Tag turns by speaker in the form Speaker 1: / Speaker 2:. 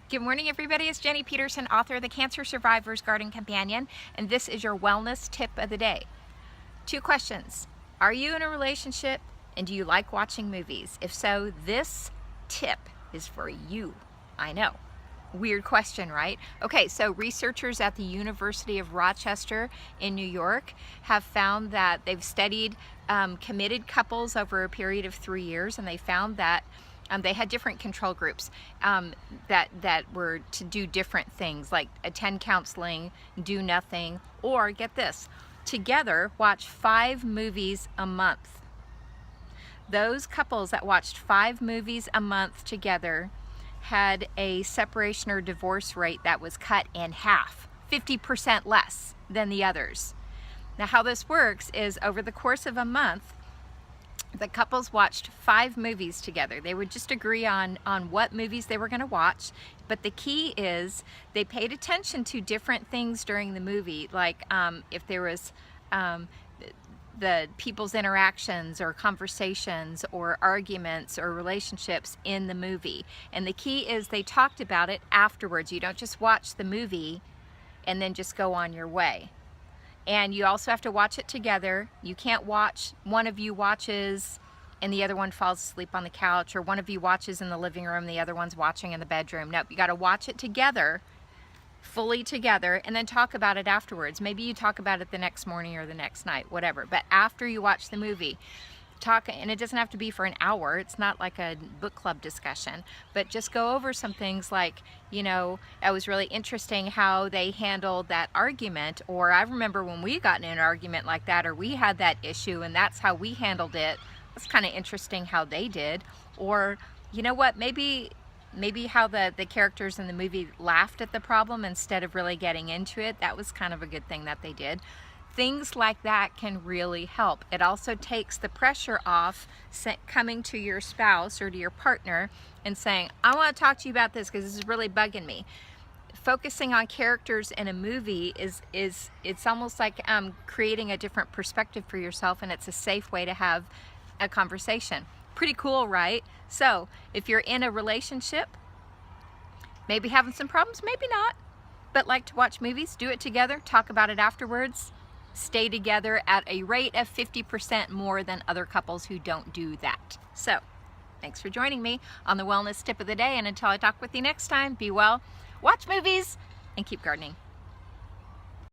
Speaker 1: Good morning, everybody. It's Jenny Peterson, author of The Cancer Survivor's Garden Companion, and this is your wellness tip of the day. 2 questions. Are you in a relationship, and do you like watching movies? If so, this tip is for you. I know. Weird question, right? Okay, so researchers at the University of Rochester in New York have found that they've studied committed couples over a period of 3 years, and they found that they had different control groups that were to do different things, like attend counseling, do nothing, or get this, together watch 5 movies a month. Those couples that watched 5 movies a month together had a separation or divorce rate that was cut in half, 50% less than the others. Now, how this works is over the course of a month, the couples watched 5 movies together. They would just agree on what movies they were going to watch, but the key is they paid attention to different things during the movie, like if there was the people's interactions or conversations or arguments or relationships in the movie. And the key is they talked about it afterwards. You don't just watch the movie and then just go on your way. And you also have to watch it together. You can't watch, one of you watches and the other one falls asleep on the couch, or one of you watches in the living room, the other one's watching in the bedroom. Nope, you gotta watch it together, fully together, and then talk about it afterwards. Maybe you talk about it the next morning or the next night, whatever. But after you watch the movie, talk, and it doesn't have to be for an hour. It's not like a book club discussion, but just go over some things like, you know, it was really interesting how they handled that argument, or I remember when we got in an argument like that, or we had that issue and that's how we handled it. It's kind of interesting how they did. Or, you know what, maybe how the characters in the movie laughed at the problem instead of really getting into it. That was kind of a good thing that they did. Things like that can really help. It also takes the pressure off coming to your spouse or to your partner and saying, I want to talk to you about this because this is really bugging me. Focusing on characters in a movie it's almost like creating a different perspective for yourself, and it's a safe way to have a conversation. Pretty cool, right? So if you're in a relationship, maybe having some problems, maybe not, but like to watch movies, do it together, talk about it afterwards, stay together at a rate of 50% more than other couples who don't do that. So thanks for joining me on the Wellness Tip of the Day, and until I talk with you next time, be well, watch movies, and keep gardening.